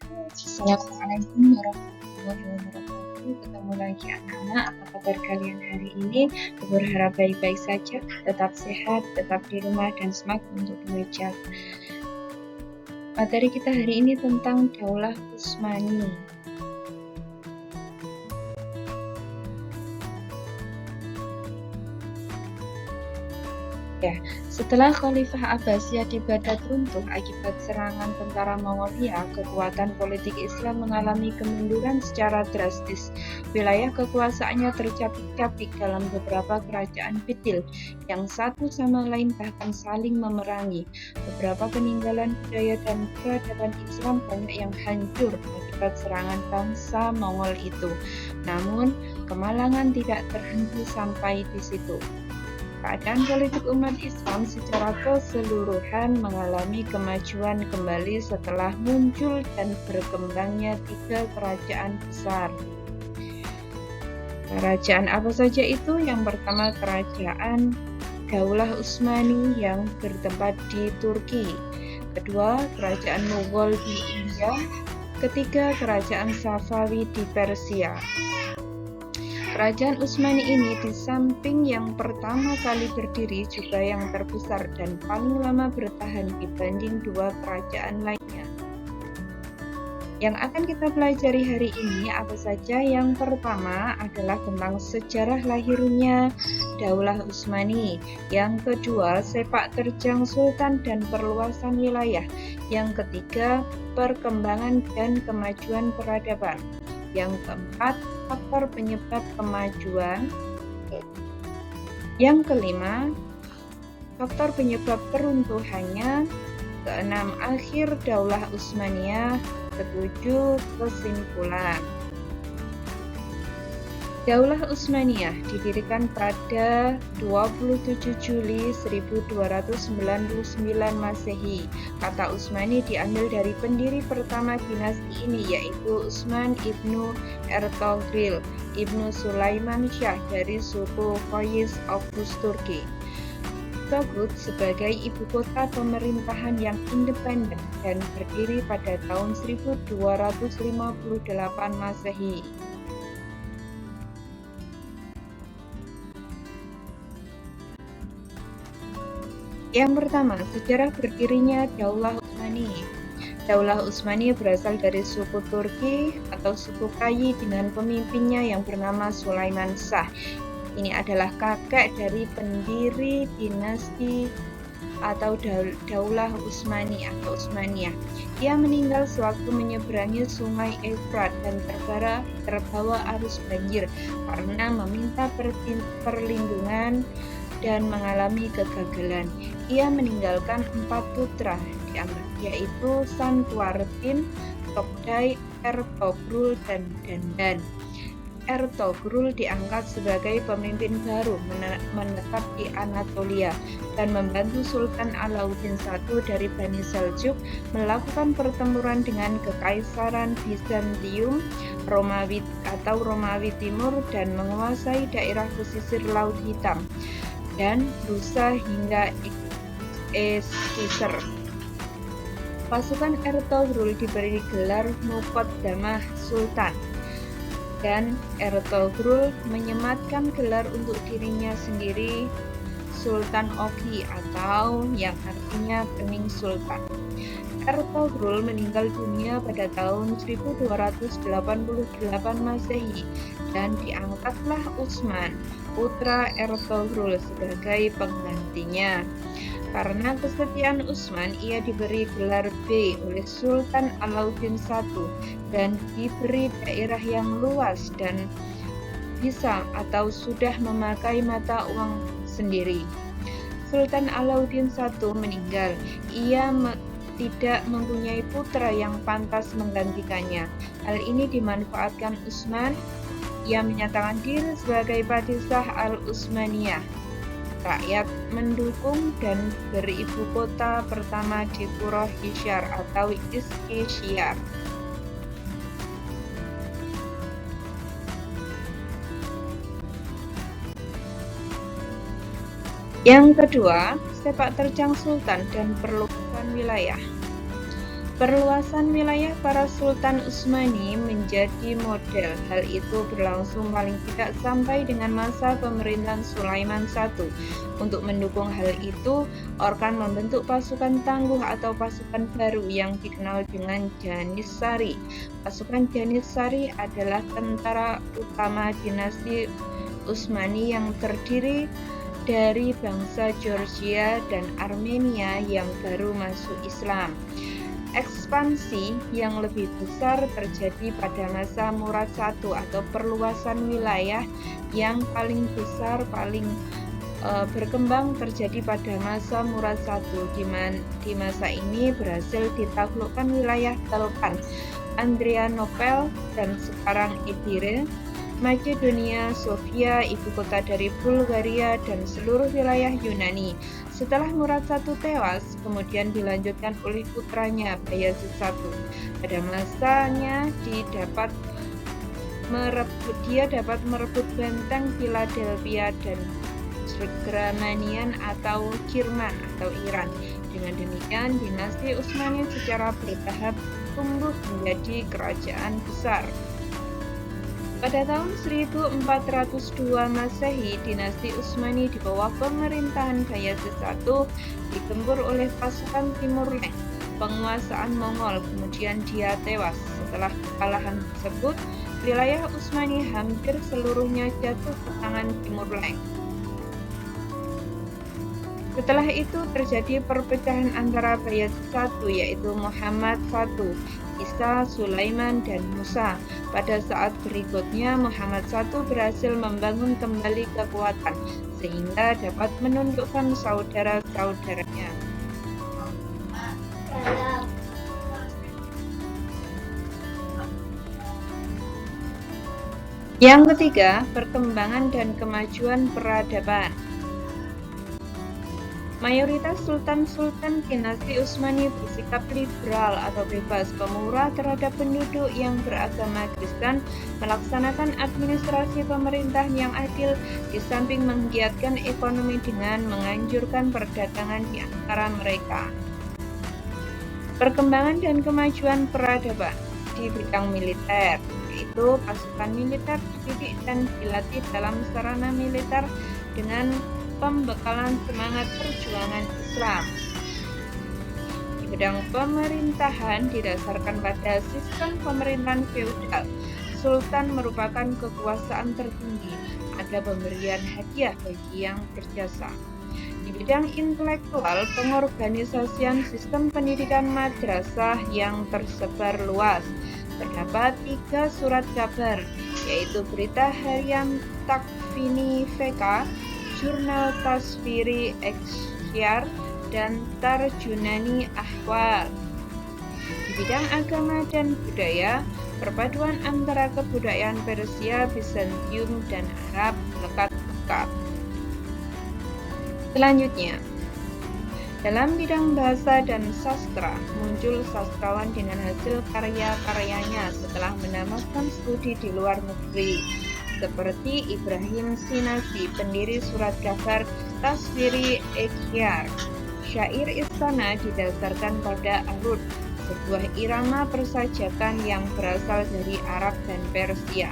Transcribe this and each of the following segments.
Assalamualaikum warahmatullahi wabarakatuh. Ketemu lagi anak-anak, apa kabar kalian hari ini? Aku berharap baik-baik saja, tetap sehat, tetap di rumah, dan semangat untuk belajar. Materi kita hari ini tentang Daulah Utsmani. Ya, setelah Khalifah Abbasiyah di Baghdad runtuh akibat serangan tentara Mongolia, kekuatan politik Islam mengalami kemunduran secara drastis. Wilayah kekuasaannya tercapik-capik dalam beberapa kerajaan kecil, yang satu sama lain bahkan saling memerangi. Beberapa peninggalan budaya dan peradaban Islam banyak yang hancur akibat serangan bangsa Mongol itu. Namun, kemalangan tidak terhenti sampai di situ. Keadaan politik umat Islam secara keseluruhan mengalami kemajuan kembali setelah muncul dan berkembangnya 3 kerajaan besar. Kerajaan apa saja itu? Yang pertama, Kerajaan Daulah Utsmani yang bertempat di Turki. Kedua, Kerajaan Mughal di India. Ketiga, Kerajaan Safawi di Persia. Kerajaan Utsmani ini di samping yang pertama kali berdiri juga yang terbesar dan paling lama bertahan dibanding 2 kerajaan lainnya. Yang akan kita pelajari hari ini apa saja? Yang pertama adalah tentang sejarah lahirnya Daulah Utsmani. Yang kedua, sepak terjang sultan dan perluasan wilayah. Yang ketiga, perkembangan dan kemajuan peradaban. Yang keempat, faktor penyebab kemajuan. Yang kelima, faktor penyebab keruntuhannya. Keenam, akhir Daulah Utsmaniyah. Ketujuh, kesimpulan. Daulah Utsmaniyah didirikan pada 27 Juli 1299 Masehi. Kata Utsmani diambil dari pendiri pertama dinasti ini, yaitu Utsman ibnu Ertugrul ibnu Sulaiman Shah dari suku Qais Oghuz Turki. Togut sebagai ibu kota pemerintahan yang independen dan berdiri pada tahun 1258 Masehi. Yang pertama, sejarah berdirinya Daulah Utsmani. Daulah Utsmani berasal dari suku Turki atau suku Kayi dengan pemimpinnya yang bernama Sulaiman Shah. Ini adalah kakek dari pendiri dinasti atau Daulah Utsmani atau Utsmaniyah. Ia meninggal sewaktu menyeberangi sungai Efrat dan terbawa arus banjir karena meminta perlindungan dan mengalami kegagalan. Ia meninggalkan 4 putra, yaitu Sankuartin, Togdai, Ertugrul, dan Dandan. Ertugrul diangkat sebagai pemimpin baru menetap di Anatolia dan membantu Sultan Alauddin I dari Bani Seljuk melakukan pertempuran dengan Kekaisaran Bizantium, Romawi Timur dan menguasai daerah pesisir Laut Hitam dan Rusa hingga Eskisar. Pasukan Ertugrul diberi gelar Muqaddamah Sultan, dan Ertugrul menyematkan gelar untuk dirinya sendiri Sultan Ogi atau yang artinya Bening Sultan. Ertugrul meninggal dunia pada tahun 1288 Masehi dan diangkatlah Utsman, putra Ertugrul, sebagai penggantinya. Karena kesetiaan Utsman, ia diberi gelar B oleh Sultan Alauddin I dan diberi daerah yang luas dan bisa atau sudah memakai mata uang sendiri. Sultan Alauddin I meninggal. Ia tidak mempunyai putra yang pantas menggantikannya. Hal ini dimanfaatkan Utsman. Ia menyatakan diri sebagai Padishah Al-Utsmaniyah. Rakyat mendukung dan beribu kota pertama di Pura Hishar atau Iskishiyar. Yang kedua, sepak terjang sultan dan perluasan wilayah. Perluasan wilayah para Sultan Utsmani menjadi model. Hal itu berlangsung paling tidak sampai dengan masa pemerintahan Sulaiman I. Untuk mendukung hal itu, Orkan membentuk pasukan tangguh atau pasukan baru yang dikenal dengan Janissary. Pasukan Janissary adalah tentara utama dinasti Utsmani yang terdiri dari bangsa Georgia dan Armenia yang baru masuk Islam. Ekspansi yang lebih besar terjadi pada masa Murad I atau perluasan wilayah yang paling besar, berkembang terjadi pada masa Murad I. Di masa ini berhasil ditaklukkan wilayah Balkan, Adrianople dan sekarang Edirne, Makedonia, Sofia, ibu kota dari Bulgaria, dan seluruh wilayah Yunani. Setelah Murad I tewas, kemudian dilanjutkan oleh putranya Bayezid I. Pada masanya dia dapat merebut benteng Philadelphia dan Gramanian atau Kirman atau Iran. Dengan demikian, dinasti Utsmani secara bertahap tumbuh menjadi kerajaan besar. Pada tahun 1402 Masehi, dinasti Utsmani di bawah pemerintahan Bayezid I digempur oleh pasukan Timur Leng, penguasaan Mongol, kemudian dia tewas. Setelah kekalahan tersebut, wilayah Utsmani hampir seluruhnya jatuh ke tangan Timur Leng. Setelah itu terjadi perpecahan antara Bayezid I, yaitu Muhammad I, Isa, Sulaiman, dan Musa. Pada saat berikutnya, Muhammad I berhasil membangun kembali kekuatan sehingga dapat menundukkan saudara-saudaranya. Yang ketiga, perkembangan dan kemajuan peradaban. Mayoritas sultan-sultan dinasti Utsmani bersikap liberal atau bebas pemurah terhadap penduduk yang beragama Kristen, melaksanakan administrasi pemerintahan yang adil, di samping menggiatkan ekonomi dengan menganjurkan perdagangan di antara mereka. Perkembangan dan kemajuan peradaban di bidang militer, yaitu pasukan militer dididik dan dilatih dalam sarana militer dengan pembekalan semangat perjuangan Islam. Di bidang pemerintahan didasarkan pada sistem pemerintahan feodal, sultan merupakan kekuasaan tertinggi. Ada pemberian hadiah bagi yang berjasa. Di bidang intelektual, pengorganisasian sistem pendidikan madrasah yang tersebar luas. Terdapat 3 surat kabar, yaitu berita harian Takvini VK, Jurnal Tasviri Eksyar, dan Tarjunani Ahwal. Di bidang agama dan budaya, perpaduan antara kebudayaan Persia, Bizantium, dan Arab lekat. Selanjutnya, dalam bidang bahasa dan sastra, muncul sastrawan dengan hasil karya-karyanya setelah menamatkan studi di luar negeri, seperti Ibrahim Sinasi, pendiri surat kabar Tasviri Eksyar. Syair istana didasarkan pada arud, sebuah irama persajakan yang berasal dari Arab dan Persia.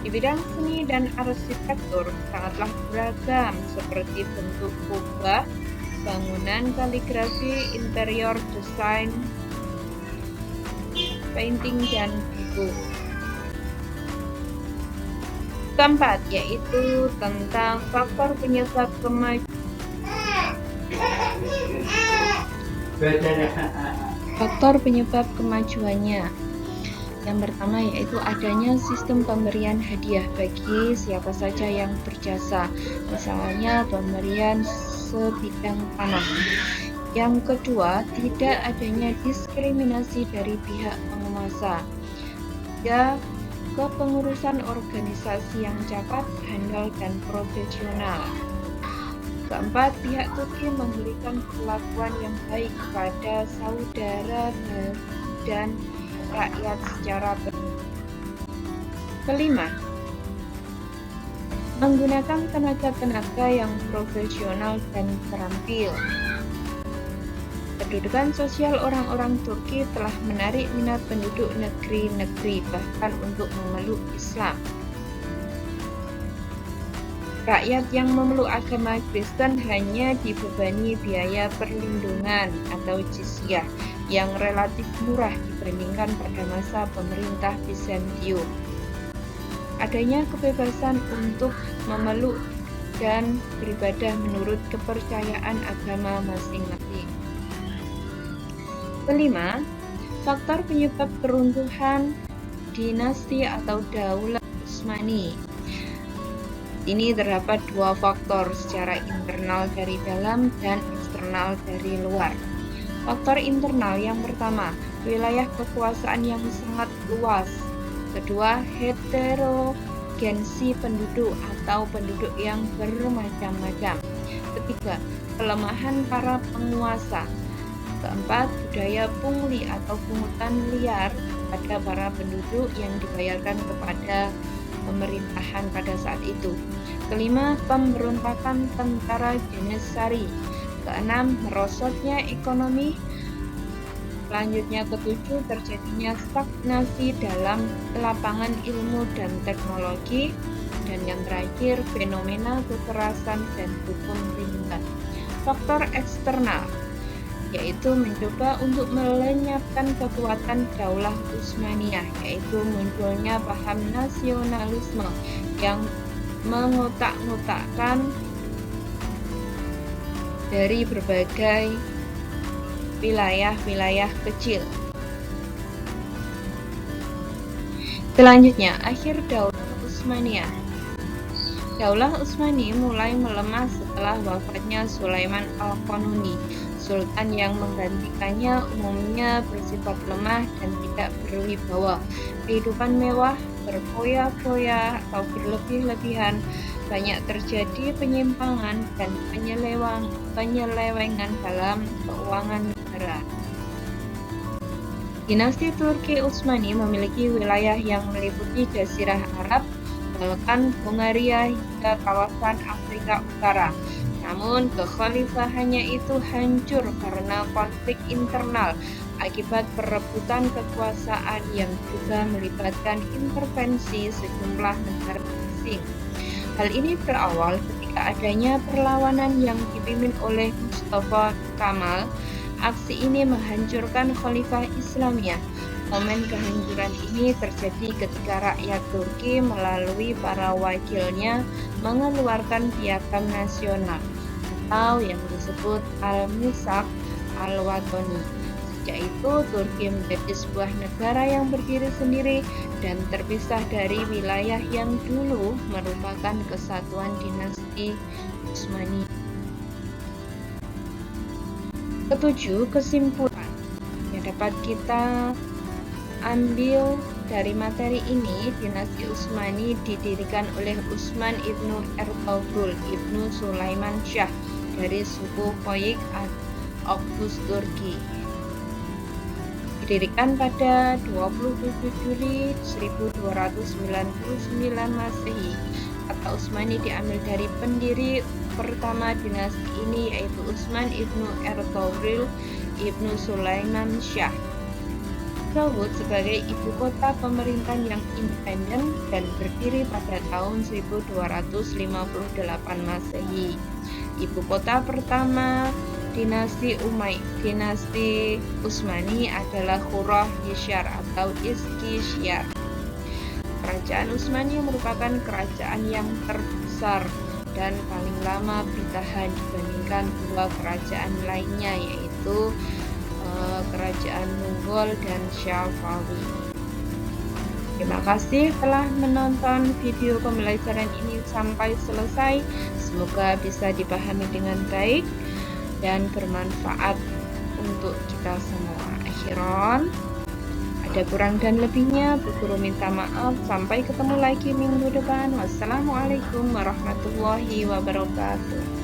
Di bidang seni dan arsitektur sangatlah beragam, seperti bentuk kubah, bangunan, kaligrafi, interior, desain, painting, dan buku. Keempat, yaitu tentang faktor penyebab kemajuannya. Yang pertama yaitu adanya sistem pemberian hadiah bagi siapa saja yang berjasa, misalnya pemberian sebidang tanah. Yang kedua, tidak adanya diskriminasi dari pihak penguasa. Tiga, kepengurusan organisasi yang cepat, handal, dan profesional. Keempat, pihak Turki memberikan perlakuan yang baik kepada saudara dan rakyat secara bersama. Kelima, menggunakan tenaga-tenaga yang profesional dan terampil. Kedudukan sosial orang-orang Turki telah menarik minat penduduk negeri-negeri bahkan untuk memeluk Islam. Rakyat yang memeluk agama Kristen hanya dibebani biaya perlindungan atau jizyah yang relatif murah dibandingkan pada masa pemerintah Bizantium. Adanya kebebasan untuk memeluk dan beribadah menurut kepercayaan agama masing-masing. Kelima, faktor penyebab keruntuhan dinasti atau Daulah Utsmani. Ini terdapat dua faktor secara internal dari dalam dan eksternal dari luar. Faktor internal yang pertama, wilayah kekuasaan yang sangat luas. Kedua, heterogensi penduduk atau penduduk yang bermacam-macam. Ketiga, kelemahan para penguasa. Keempat, budaya pungli atau pungutan liar pada para penduduk yang dibayarkan kepada pemerintahan pada saat itu. Kelima, pemberontakan tentara Janissary. Keenam, merosotnya ekonomi. Selanjutnya ketujuh, terjadinya stagnasi dalam lapangan ilmu dan teknologi. Dan yang terakhir, fenomena kekerasan dan hukum rimba. Faktor eksternal yaitu mencoba untuk melenyapkan kekuatan Daulah Utsmaniyah, yaitu munculnya paham nasionalisme yang mengotak-ngotakkan dari berbagai wilayah-wilayah kecil. Selanjutnya, akhir Daulah Utsmaniyah. Daulah Utsmani mulai melemah setelah wafatnya Sulaiman Al-Qanuni. Sultan yang menggantikannya umumnya bersifat lemah dan tidak berwibawa. Kehidupan mewah, berfoya-foya atau berlebih-lebihan, banyak terjadi penyimpangan dan penyelewengan dalam keuangan negara. Dinasti Turki Utsmani memiliki wilayah yang meliputi Jazirah Arab, Balkan, Hungaria, hingga kawasan Afrika Utara. Namun, kekhalifahannya itu hancur karena konflik internal akibat perebutan kekuasaan yang juga melibatkan intervensi sejumlah negara asing. Hal ini berawal ketika adanya perlawanan yang dipimpin oleh Mustafa Kamal. Aksi ini menghancurkan Khalifah Islamiyah. Momen kehancuran ini terjadi ketika rakyat Turki melalui para wakilnya mengeluarkan piagam nasional atau yang disebut Al-Misak Al-Watani. Sejak itu, Turki menjadi sebuah negara yang berdiri sendiri dan terpisah dari wilayah yang dulu merupakan kesatuan dinasti Utsmani. Ketujuh, kesimpulan yang dapat kita ambil dari materi ini, dinasti Utsmani didirikan oleh Utsman ibnu Ertugrul ibnu Sulaiman Shah dari suku Koyik Oghuz Turki. Didirikan pada 27 Juli 1299 Masehi. Kata Utsmani diambil dari pendiri pertama dinasti ini, yaitu Utsman ibnu Ertugrul ibnu Sulaiman Shah. Disebut sebagai ibu kota pemerintahan yang independen dan berdiri pada tahun 1258 Masehi. Ibu kota pertama dinasti Utsmani adalah Khurah Yishar atau Iskishiyar. Kerajaan Utsmani merupakan kerajaan yang terbesar dan paling lama bertahan dibandingkan dua kerajaan lainnya, yaitu kerajaan Mughal dan Safawi. Terima kasih telah menonton video pembelajaran ini sampai selesai. Semoga bisa dipahami dengan baik dan bermanfaat untuk kita semua. Akhiron, ada kurang dan lebihnya, Bu Guru minta maaf. Sampai ketemu lagi minggu depan. Wassalamualaikum warahmatullahi wabarakatuh.